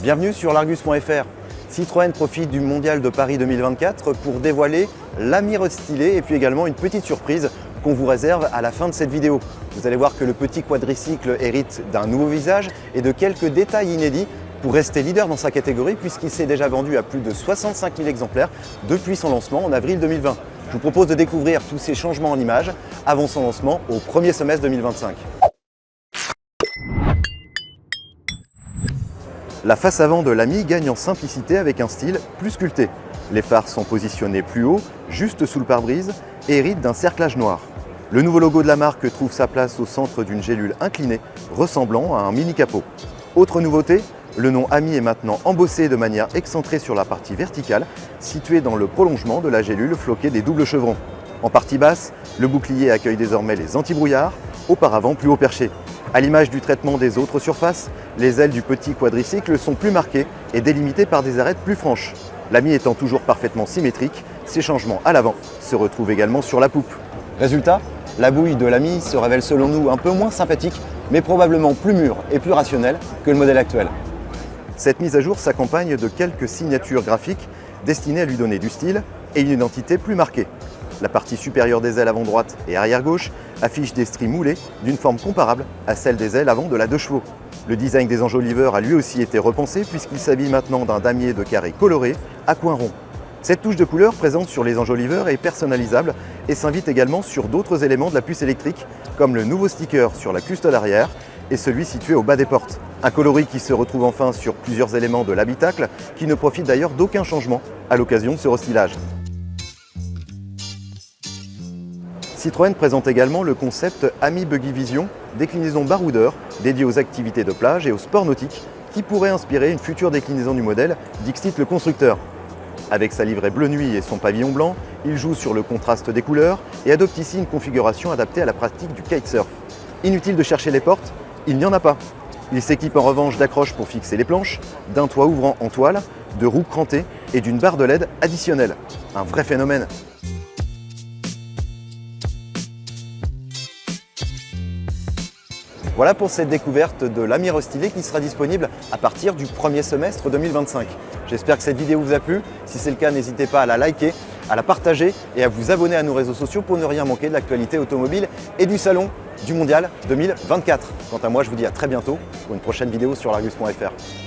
Bienvenue sur l'Argus.fr. Citroën profite du Mondial de Paris 2024 pour dévoiler l'Ami restylé et puis également une petite surprise qu'on vous réserve à la fin de cette vidéo. Vous allez voir que le petit quadricycle hérite d'un nouveau visage et de quelques détails inédits pour rester leader dans sa catégorie puisqu'il s'est déjà vendu à plus de 65 000 exemplaires depuis son lancement en avril 2020. Je vous propose de découvrir tous ces changements en images avant son lancement au premier semestre 2025. La face avant de l'Ami gagne en simplicité avec un style plus sculpté. Les phares sont positionnés plus haut, juste sous le pare-brise, et héritent d'un cerclage noir. Le nouveau logo de la marque trouve sa place au centre d'une gélule inclinée, ressemblant à un mini capot. Autre nouveauté, le nom Ami est maintenant embossé de manière excentrée sur la partie verticale, située dans le prolongement de la gélule floquée des doubles chevrons. En partie basse, le bouclier accueille désormais les anti-brouillards, auparavant plus haut perché. À l'image du traitement des autres surfaces, les ailes du petit quadricycle sont plus marquées et délimitées par des arêtes plus franches. L'Ami étant toujours parfaitement symétrique, ces changements à l'avant se retrouvent également sur la poupe. Résultat, la bouille de l'Ami se révèle selon nous un peu moins sympathique, mais probablement plus mûre et plus rationnelle que le modèle actuel. Cette mise à jour s'accompagne de quelques signatures graphiques destinées à lui donner du style et une identité plus marquée. La partie supérieure des ailes avant droite et arrière gauche affiche des stries moulées d'une forme comparable à celle des ailes avant de la 2 chevaux. Le design des enjoliveurs a lui aussi été repensé puisqu'il s'habille maintenant d'un damier de carré coloré à coins ronds. Cette touche de couleur présente sur les enjoliveurs est personnalisable et s'invite également sur d'autres éléments de la puce électrique comme le nouveau sticker sur la custode arrière et celui situé au bas des portes. Un coloris qui se retrouve enfin sur plusieurs éléments de l'habitacle qui ne profite d'ailleurs d'aucun changement à l'occasion de ce restylage. Citroën présente également le concept Ami Buggy Vision, déclinaison baroudeur dédiée aux activités de plage et au sport nautique qui pourrait inspirer une future déclinaison du modèle, dixit le constructeur. Avec sa livrée bleu nuit et son pavillon blanc, il joue sur le contraste des couleurs et adopte ici une configuration adaptée à la pratique du kitesurf. Inutile de chercher les portes, il n'y en a pas. Il s'équipe en revanche d'accroches pour fixer les planches, d'un toit ouvrant en toile, de roues crantées et d'une barre de LED additionnelle. Un vrai phénomène. Voilà pour cette découverte de l'Ami restylé qui sera disponible à partir du premier semestre 2025. J'espère que cette vidéo vous a plu. Si c'est le cas, n'hésitez pas à la liker, à la partager et à vous abonner à nos réseaux sociaux pour ne rien manquer de l'actualité automobile et du salon du Mondial 2024. Quant à moi, je vous dis à très bientôt pour une prochaine vidéo sur l'Argus.fr.